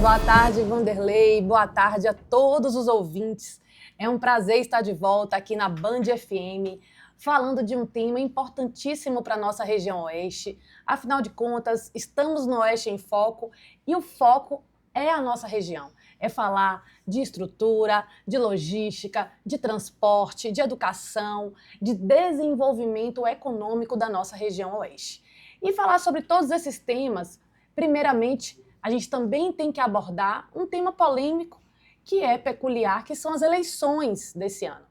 Boa tarde, Vanderlei. Boa tarde a todos os ouvintes. É um prazer estar de volta aqui na Band FM, falando de um tema importantíssimo para a nossa região oeste. Afinal de contas, estamos no Oeste em Foco e o foco é a nossa região. É falar de estrutura, de logística, de transporte, de educação, de desenvolvimento econômico da nossa região oeste. E falar sobre todos esses temas, primeiramente, a gente também tem que abordar um tema polêmico que é peculiar, que são as eleições desse ano.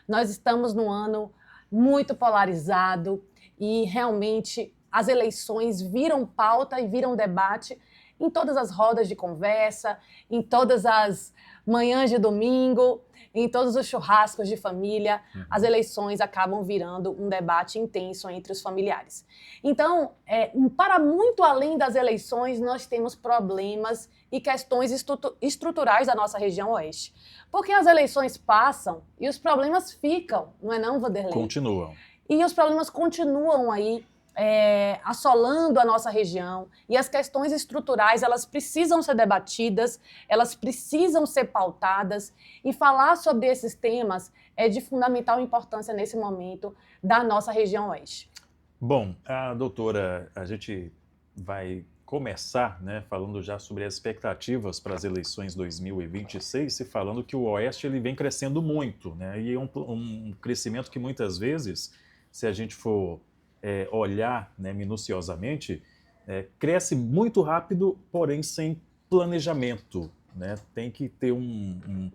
Nós estamos num ano muito polarizado e realmente as eleições viram pauta e viram debate em todas as rodas de conversa, em todas as manhãs de domingo, em todos os churrascos de família. As eleições acabam virando um debate intenso entre os familiares. Então, para muito além das eleições, nós temos problemas e questões estruturais da nossa região oeste. Porque as eleições passam e os problemas ficam, não é não, Vanderlei? Continuam. E os problemas continuam aí, assolando a nossa região, e as questões estruturais, elas precisam ser debatidas, elas precisam ser pautadas, e falar sobre esses temas é de fundamental importância nesse momento da nossa região oeste. Bom, doutora, a gente vai começar, né, falando já sobre as expectativas para as eleições 2026 e falando que o Oeste ele vem crescendo muito, né, e é um crescimento que muitas vezes, se a gente for olhar, né, minuciosamente, cresce muito rápido, porém sem planejamento, né? Tem que ter um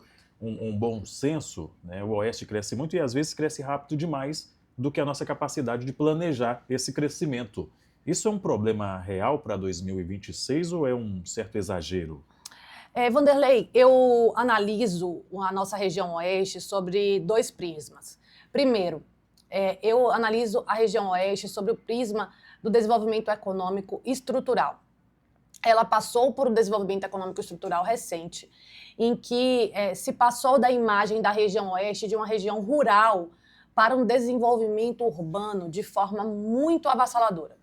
bom senso, né? O Oeste cresce muito e às vezes cresce rápido demais do que a nossa capacidade de planejar esse crescimento. Isso é um problema real para 2026 ou é um certo exagero? Vanderlei, eu analiso a nossa região oeste sobre dois prismas. Primeiro, eu analiso a região oeste sobre o prisma do desenvolvimento econômico estrutural. Ela passou por um desenvolvimento econômico estrutural recente, em que se passou da imagem da região oeste de uma região rural para um desenvolvimento urbano de forma muito avassaladora.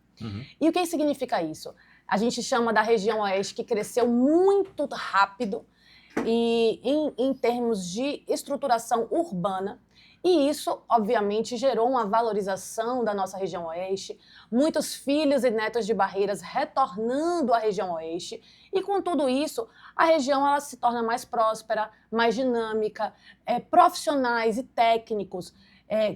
E o que significa isso? A gente chama da região oeste que cresceu muito rápido e em termos de estruturação urbana, e isso, obviamente, gerou uma valorização da nossa região oeste, muitos filhos e netos de Barreiras retornando à região oeste, e com tudo isso, a região ela se torna mais próspera, mais dinâmica, profissionais e técnicos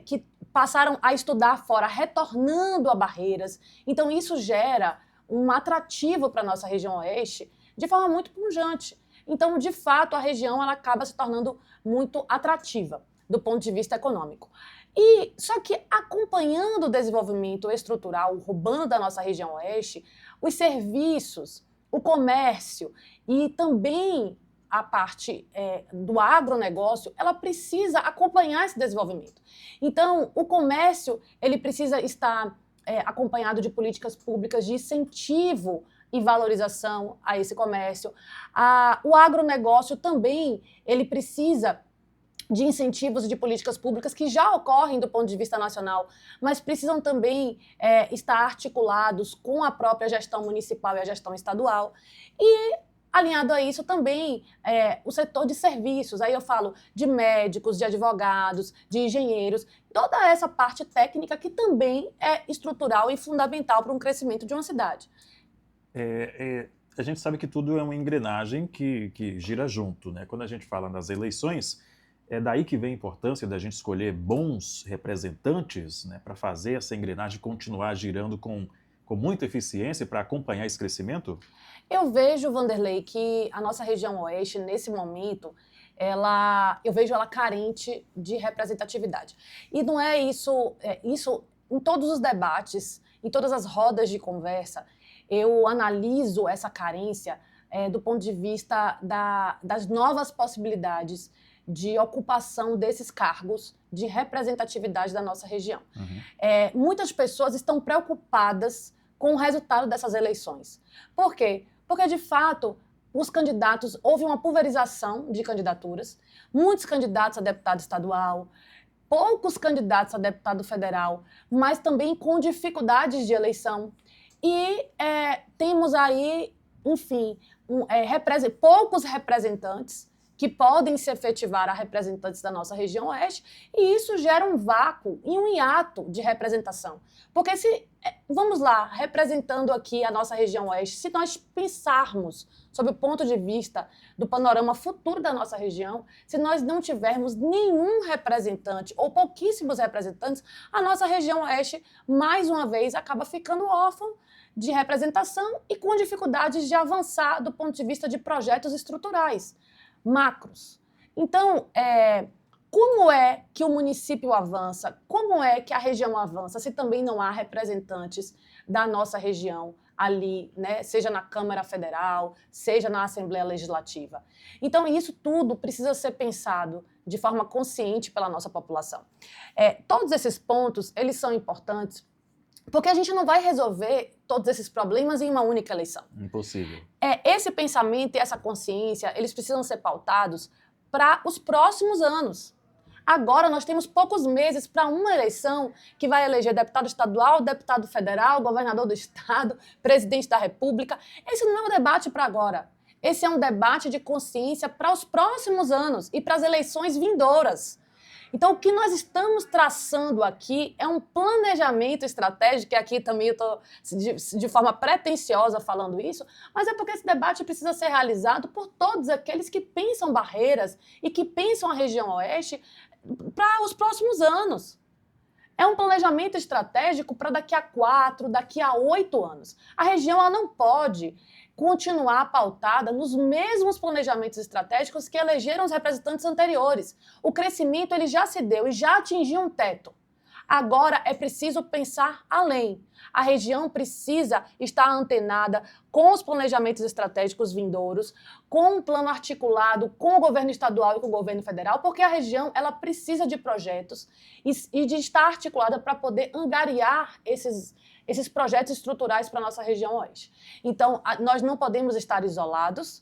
que passaram a estudar fora, retornando a Barreiras. Então, isso gera um atrativo para a nossa região oeste de forma muito pujante. Então, de fato, a região ela acaba se tornando muito atrativa do ponto de vista econômico. E só que acompanhando o desenvolvimento estrutural urbano da nossa região oeste, os serviços, o comércio e também a parte do agronegócio, ela precisa acompanhar esse desenvolvimento. Então, o comércio ele precisa estar acompanhado de políticas públicas de incentivo e valorização a esse comércio. O agronegócio também ele precisa de incentivos e de políticas públicas que já ocorrem do ponto de vista nacional, mas precisam também estar articulados com a própria gestão municipal e a gestão estadual. E, alinhado a isso, também o setor de serviços. Aí eu falo de médicos, de advogados, de engenheiros, toda essa parte técnica que também é estrutural e fundamental para um crescimento de uma cidade. A gente sabe que tudo é uma engrenagem que gira junto, né? Quando a gente fala nas eleições, é daí que vem a importância da gente escolher bons representantes, né, para fazer essa engrenagem continuar girando com muita eficiência para acompanhar esse crescimento? Eu vejo, Vanderlei, que a nossa região oeste, nesse momento, eu vejo ela carente de representatividade. E não é isso, isso em todos os debates, em todas as rodas de conversa, eu analiso essa carência do ponto de vista das novas possibilidades de ocupação desses cargos de representatividade da nossa região. Muitas pessoas estão preocupadas com o resultado dessas eleições. Por quê? Porque, de fato, os candidatos, houve uma pulverização de candidaturas, muitos candidatos a deputado estadual, poucos candidatos a deputado federal, mas também com dificuldades de eleição. E temos aí enfim, poucos representantes que podem se efetivar a representantes da nossa região oeste, e isso gera um vácuo e um hiato de representação. Porque vamos lá, representando aqui a nossa região oeste, se nós pensarmos sob o ponto de vista do panorama futuro da nossa região, se nós não tivermos nenhum representante ou pouquíssimos representantes, a nossa região oeste, mais uma vez, acaba ficando órfã de representação e com dificuldades de avançar do ponto de vista de projetos estruturais macros. Então, como é que o município avança? Como é que a região avança se também não há representantes da nossa região ali, né? Seja na Câmara Federal, seja na Assembleia Legislativa? Então, isso tudo precisa ser pensado de forma consciente pela nossa população. Todos esses pontos, eles são importantes porque a gente não vai resolver todos esses problemas em uma única eleição. Impossível. Esse pensamento e essa consciência, eles precisam ser pautados para os próximos anos. Agora nós temos poucos meses para uma eleição que vai eleger deputado estadual, deputado federal, governador do estado, presidente da república. Esse não é um debate para agora. Esse é um debate de consciência para os próximos anos e para as eleições vindouras. Então, o que nós estamos traçando aqui é um planejamento estratégico, e aqui também eu estou de forma pretensiosa falando isso, mas é porque esse debate precisa ser realizado por todos aqueles que pensam Barreiras e que pensam a região oeste para os próximos anos. É um planejamento estratégico para daqui a 4, daqui a 8 anos. A região ela não pode continuar pautada nos mesmos planejamentos estratégicos que elegeram os representantes anteriores. O crescimento ele já se deu e já atingiu um teto. Agora é preciso pensar além. A região precisa estar antenada com os planejamentos estratégicos vindouros, com um plano articulado com o governo estadual e com o governo federal, porque a região ela precisa de projetos e de estar articulada para poder angariar esses projetos estruturais para a nossa região oeste. Então, nós não podemos estar isolados,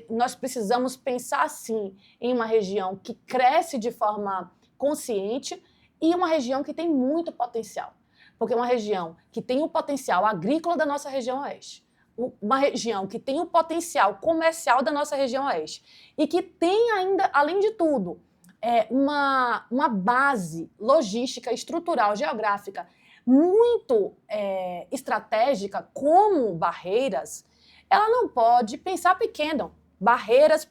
nós precisamos pensar, sim, em uma região que cresce de forma consciente e uma região que tem muito potencial. Porque uma região que tem o potencial agrícola da nossa região oeste, uma região que tem o potencial comercial da nossa região oeste e que tem ainda, além de tudo, uma base logística, estrutural, geográfica muito estratégica, como Barreiras, ela não pode pensar pequeno. Barreiras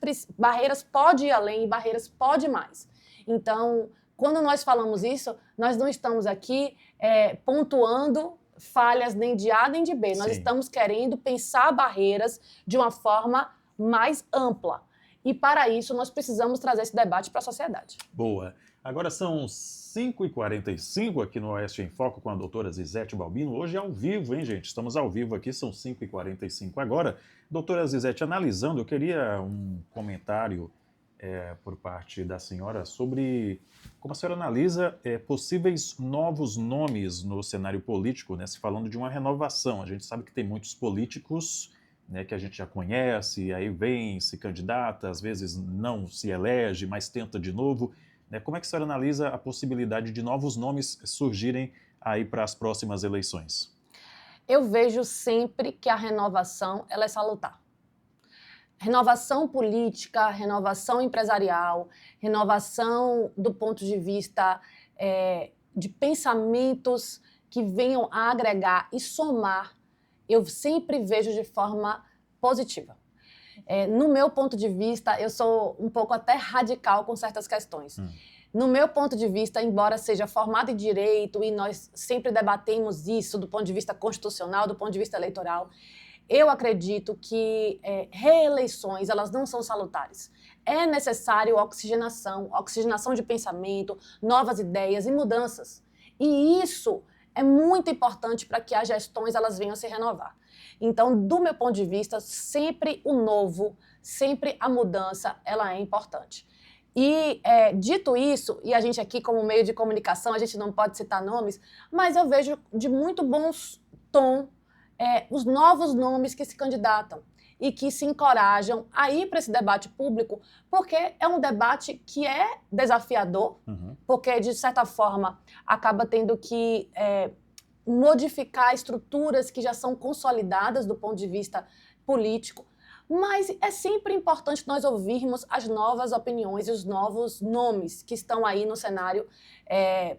pode ir além, Barreiras pode mais. Então, quando nós falamos isso, nós não estamos aqui pontuando falhas nem de A nem de B. Nós estamos querendo pensar Barreiras de uma forma mais ampla. E, para isso, nós precisamos trazer esse debate para a sociedade. Boa. Agora são 5h45 aqui no Oeste em Foco com a doutora Zizete Balbino. Hoje é ao vivo, hein, gente? Estamos ao vivo aqui, são 5h45 agora. Doutora Zizete, analisando, eu queria um comentário por parte da senhora sobre como a senhora analisa possíveis novos nomes no cenário político, né? Se falando de uma renovação. A gente sabe que tem muitos políticos, né, que a gente já conhece, aí vem, se candidata, às vezes não se elege, mas tenta de novo. Como é que a senhora analisa a possibilidade de novos nomes surgirem aí para as próximas eleições? Eu vejo sempre que a renovação ela é salutar. Renovação política, renovação empresarial, renovação do ponto de vista de pensamentos que venham a agregar e somar, eu sempre vejo de forma positiva. No meu ponto de vista, eu sou um pouco até radical com certas questões. No meu ponto de vista, embora seja formado em direito e nós sempre debatemos isso do ponto de vista constitucional, do ponto de vista eleitoral, eu acredito que reeleições elas não são salutares. É necessário oxigenação de pensamento, novas ideias e mudanças. E isso é muito importante para que as gestões elas venham a se renovar. Então, do meu ponto de vista, sempre o novo, sempre a mudança, ela é importante. E, dito isso, e a gente aqui como meio de comunicação, a gente não pode citar nomes, mas eu vejo de muito bons tom os novos nomes que se candidatam e que se encorajam a ir para esse debate público, porque é um debate que é desafiador, porque, de certa forma, acaba tendo que modificar estruturas que já são consolidadas do ponto de vista político, mas é sempre importante nós ouvirmos as novas opiniões e os novos nomes que estão aí no cenário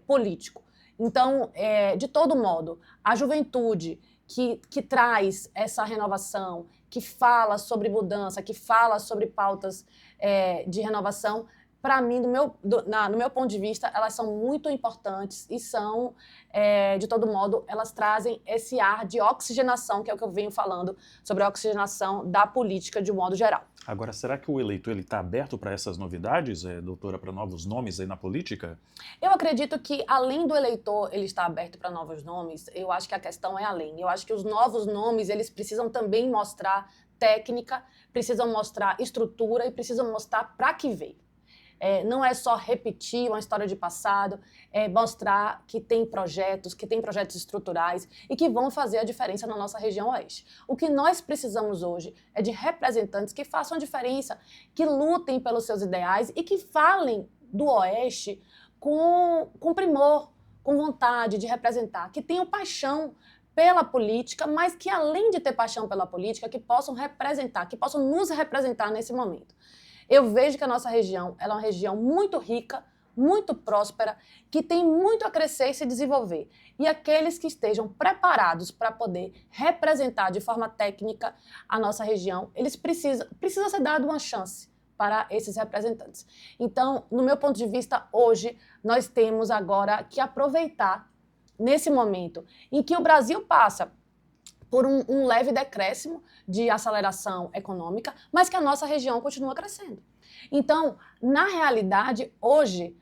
político. Então, de todo modo, a juventude que traz essa renovação, que fala sobre mudança, que fala sobre pautas de renovação, para mim, no meu ponto de vista, elas são muito importantes e são, de todo modo, elas trazem esse ar de oxigenação, que é o que eu venho falando, sobre a oxigenação da política de um modo geral. Agora, será que o eleitor está aberto para essas novidades, doutora, para novos nomes aí na política? Eu acredito que, além do eleitor ele estar aberto para novos nomes, eu acho que a questão é além. Eu acho que os novos nomes, eles precisam também mostrar técnica, precisam mostrar estrutura e precisam mostrar para que veio. Não é só repetir uma história de passado, é mostrar que tem projetos estruturais e que vão fazer a diferença na nossa região oeste. O que nós precisamos hoje é de representantes que façam a diferença, que lutem pelos seus ideais e que falem do oeste com primor, com vontade de representar, que tenham paixão pela política, mas que além de ter paixão pela política, que possam representar, que possam nos representar nesse momento. Eu vejo que a nossa região ela é uma região muito rica, muito próspera, que tem muito a crescer e se desenvolver. E aqueles que estejam preparados para poder representar de forma técnica a nossa região, eles precisam ser dado uma chance para esses representantes. Então, no meu ponto de vista, hoje, nós temos agora que aproveitar nesse momento em que o Brasil passa por um leve decréscimo de aceleração econômica, mas que a nossa região continua crescendo. Então, na realidade, hoje,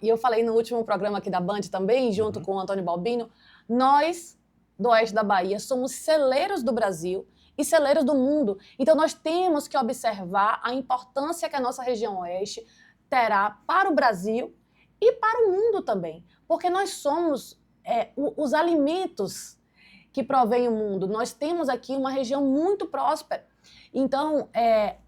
e eu falei no último programa aqui da Band também, junto com o Antônio Balbino, nós, do oeste da Bahia, somos celeiros do Brasil e celeiros do mundo. Então, nós temos que observar a importância que a nossa região oeste terá para o Brasil e para o mundo também, porque nós somos os alimentos que provém o mundo. Nós temos aqui uma região muito próspera. Então,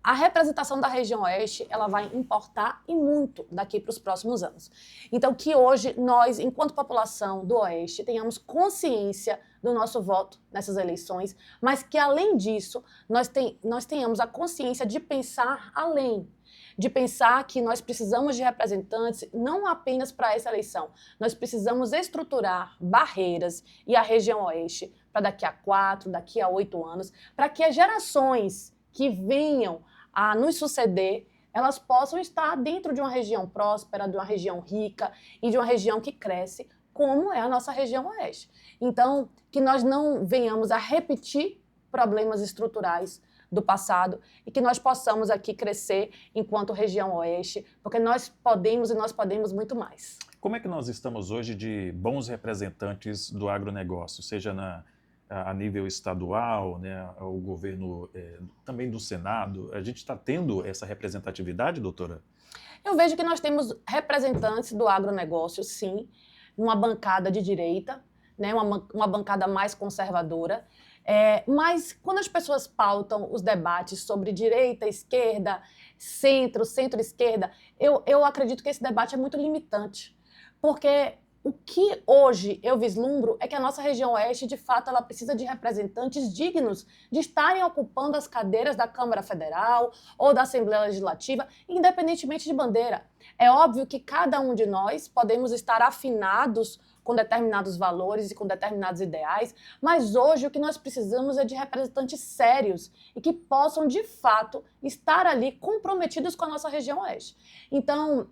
a representação da região oeste, ela vai importar e muito daqui para os próximos anos. Então, que hoje nós, enquanto população do oeste, tenhamos consciência do nosso voto nessas eleições, mas que, além disso, nós tenhamos a consciência de pensar além, de pensar que nós precisamos de representantes não apenas para essa eleição, nós precisamos estruturar barreiras e a região oeste para daqui a 4, daqui a 8 anos, para que as gerações que venham a nos suceder, elas possam estar dentro de uma região próspera, de uma região rica e de uma região que cresce, como é a nossa região oeste. Então, que nós não venhamos a repetir problemas estruturais do passado e que nós possamos aqui crescer enquanto região oeste, porque nós podemos muito mais. Como é que nós estamos hoje de bons representantes do agronegócio, seja a nível estadual, né, o governo também do Senado? A gente está tendo essa representatividade, doutora? Eu vejo que nós temos representantes do agronegócio, sim, uma bancada de direita, né, uma bancada mais conservadora, mas quando as pessoas pautam os debates sobre direita, esquerda, centro-esquerda, eu acredito que esse debate é muito limitante, porque o que hoje eu vislumbro é que a nossa região oeste, de fato, ela precisa de representantes dignos de estarem ocupando as cadeiras da Câmara Federal ou da Assembleia Legislativa, independentemente de bandeira. É óbvio que cada um de nós podemos estar afinados com determinados valores e com determinados ideais, mas hoje o que nós precisamos é de representantes sérios e que possam, de fato, estar ali comprometidos com a nossa região oeste. Então,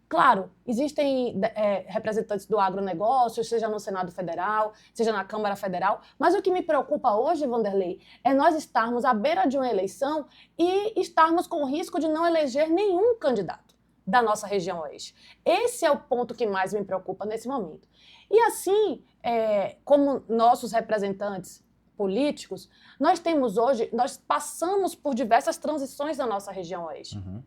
claro, existem representantes do agronegócio, seja no Senado Federal, seja na Câmara Federal, mas o que me preocupa hoje, Vanderlei, é nós estarmos à beira de uma eleição e estarmos com o risco de não eleger nenhum candidato da nossa região oeste. Esse é o ponto que mais me preocupa nesse momento. E assim, como nossos representantes políticos, nós passamos por diversas transições na nossa região oeste. Uhum.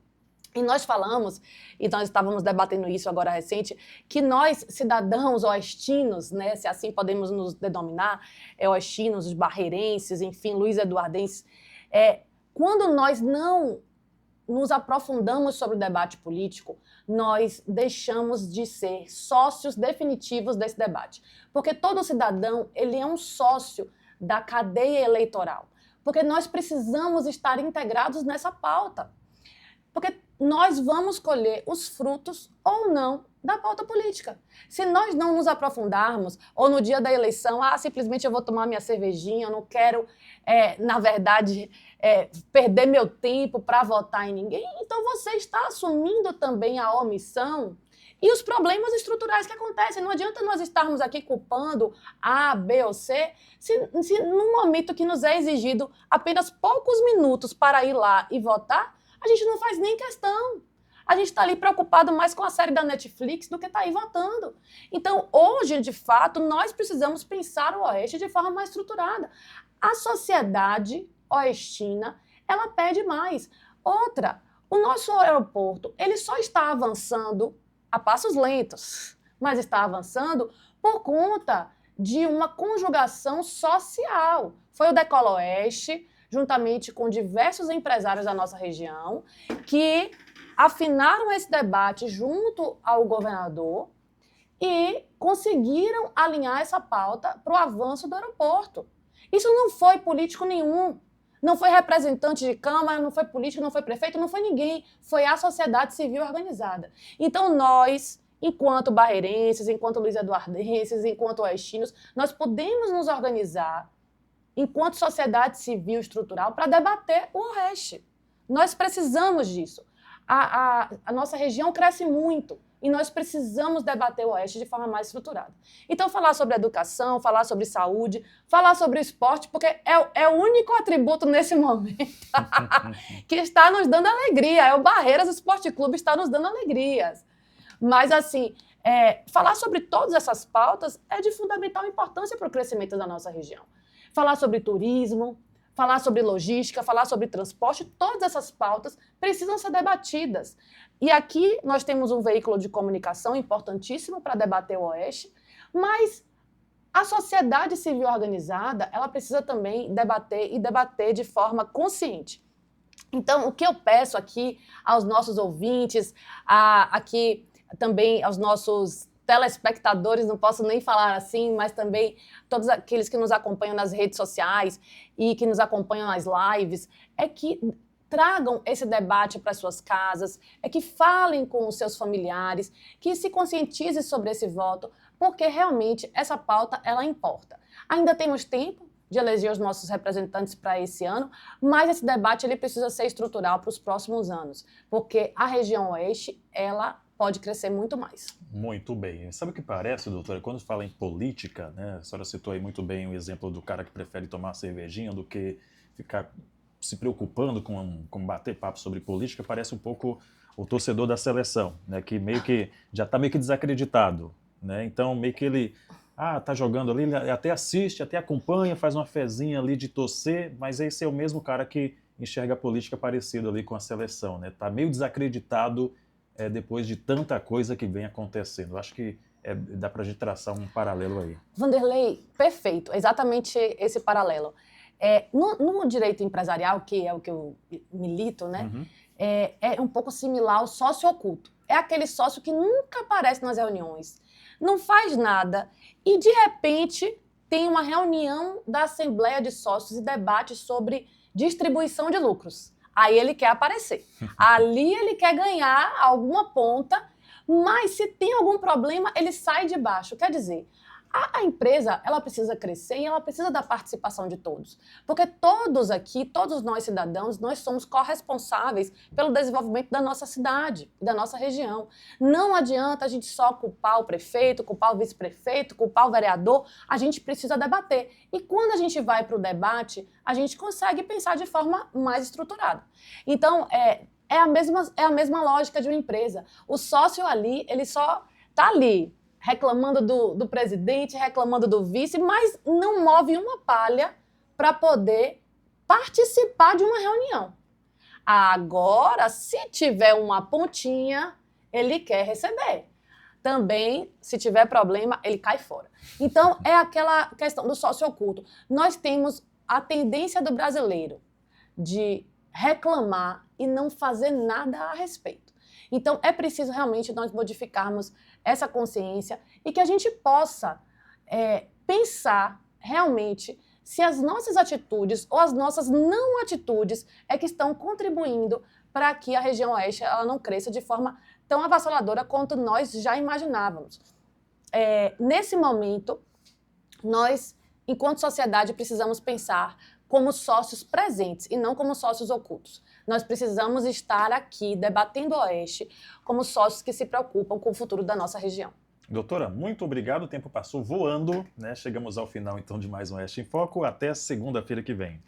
E nós falamos, e nós estávamos debatendo isso agora recente, que nós, cidadãos oestinos, né, se assim podemos nos denominar, oestinos, os barreirenses, enfim, luiz-eduardenses, quando nós não nos aprofundamos sobre o debate político, nós deixamos de ser sócios definitivos desse debate. Porque todo cidadão, ele é um sócio da cadeia eleitoral. Porque nós precisamos estar integrados nessa pauta. Porque nós vamos colher os frutos ou não da pauta política. Se nós não nos aprofundarmos, ou no dia da eleição, simplesmente eu vou tomar minha cervejinha, eu não quero, na verdade, perder meu tempo para votar em ninguém, então você está assumindo também a omissão e os problemas estruturais que acontecem. Não adianta nós estarmos aqui culpando A, B ou C, se num momento que nos é exigido apenas poucos minutos para ir lá e votar, a gente não faz nem questão. A gente está ali preocupado mais com a série da Netflix do que está aí votando. Então, hoje, de fato, nós precisamos pensar o Oeste de forma mais estruturada. A sociedade oestina, ela pede mais. Outra, o nosso aeroporto, ele só está avançando a passos lentos, mas está avançando por conta de uma conjugação social. Foi o Decola Oeste, juntamente com diversos empresários da nossa região, que afinaram esse debate junto ao governador e conseguiram alinhar essa pauta para o avanço do aeroporto. Isso não foi político nenhum, não foi representante de Câmara, não foi político, não foi prefeito, não foi ninguém, foi a sociedade civil organizada. Então nós, enquanto barreirenses, enquanto luiz-eduardenses, enquanto oestinos, nós podemos nos organizar enquanto sociedade civil estrutural para debater o Oeste. Nós precisamos disso. A nossa região cresce muito e nós precisamos debater o Oeste de forma mais estruturada. Então, falar sobre educação, falar sobre saúde, falar sobre esporte, porque é o único atributo nesse momento que está nos dando alegria. É o Barreiras Esporte Clube está nos dando alegrias. Mas, assim, falar sobre todas essas pautas é de fundamental importância para o crescimento da nossa região. Falar sobre turismo, falar sobre logística, falar sobre transporte, todas essas pautas precisam ser debatidas. E aqui nós temos um veículo de comunicação importantíssimo para debater o Oeste, mas a sociedade civil organizada, ela precisa também debater e debater de forma consciente. Então, o que eu peço aqui aos nossos ouvintes, aqui também aos nossos telespectadores, não posso nem falar assim, mas também todos aqueles que nos acompanham nas redes sociais e que nos acompanham nas lives, é que tragam esse debate para suas casas, é que falem com os seus familiares, que se conscientizem sobre esse voto, porque realmente essa pauta, ela importa. Ainda temos tempo de eleger os nossos representantes para esse ano, mas esse debate ele precisa ser estrutural para os próximos anos, porque a região Oeste, ela pode crescer muito mais. Muito bem. Sabe o que parece, doutora? Quando fala em política, né, a senhora citou aí muito bem o exemplo do cara que prefere tomar cervejinha do que ficar se preocupando com bater papo sobre política, parece um pouco o torcedor da seleção, né, que meio que já está meio que desacreditado, né? Então meio que ele tá jogando ali, ele até assiste, até acompanha, faz uma fezinha ali de torcer, mas esse é o mesmo cara que enxerga a política parecido ali com a seleção, né? Tá meio desacreditado depois de tanta coisa que vem acontecendo. Acho que dá para a gente traçar um paralelo aí. Vanderlei, perfeito, exatamente esse paralelo. No direito empresarial, que é o que eu milito, né, é um pouco similar ao sócio oculto. É aquele sócio que nunca aparece nas reuniões, não faz nada e, de repente, tem uma reunião da Assembleia de Sócios e debate sobre distribuição de lucros. Aí ele quer aparecer. Ali ele quer ganhar alguma ponta, mas se tem algum problema, ele sai de baixo. Quer dizer, a empresa, ela precisa crescer e ela precisa da participação de todos. Porque todos aqui, todos nós cidadãos, nós somos corresponsáveis pelo desenvolvimento da nossa cidade, da nossa região. Não adianta a gente só culpar o prefeito, culpar o vice-prefeito, culpar o vereador, a gente precisa debater. E quando a gente vai para o debate, a gente consegue pensar de forma mais estruturada. Então, é a mesma lógica de uma empresa. O sócio ali, ele só está ali, reclamando do presidente, reclamando do vice, mas não move uma palha para poder participar de uma reunião. Agora, se tiver uma pontinha, ele quer receber. Também, se tiver problema, ele cai fora. Então, é aquela questão do sócio oculto. Nós temos a tendência do brasileiro de reclamar e não fazer nada a respeito. Então, é preciso realmente nós modificarmos essa consciência e que a gente possa pensar realmente se as nossas atitudes ou as nossas não atitudes é que estão contribuindo para que a região oeste ela não cresça de forma tão avassaladora quanto nós já imaginávamos. Nesse momento, nós, enquanto sociedade, precisamos pensar como sócios presentes e não como sócios ocultos. Nós precisamos estar aqui debatendo o Oeste como sócios que se preocupam com o futuro da nossa região. Doutora, muito obrigado. O tempo passou voando, né? Chegamos ao final, então, de mais um Oeste em Foco. Até segunda-feira que vem.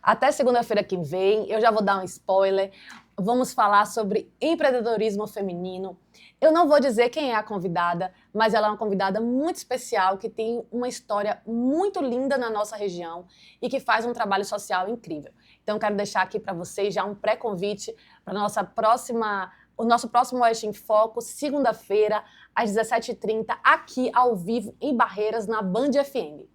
Até segunda-feira que vem, eu já vou dar um spoiler. Vamos falar sobre empreendedorismo feminino. Eu não vou dizer quem é a convidada, mas ela é uma convidada muito especial, que tem uma história muito linda na nossa região e que faz um trabalho social incrível. Então, quero deixar aqui para vocês já um pré-convite para o nosso próximo Oeste em Foco, segunda-feira, às 17h30, aqui ao vivo, em Barreiras, na Band FM.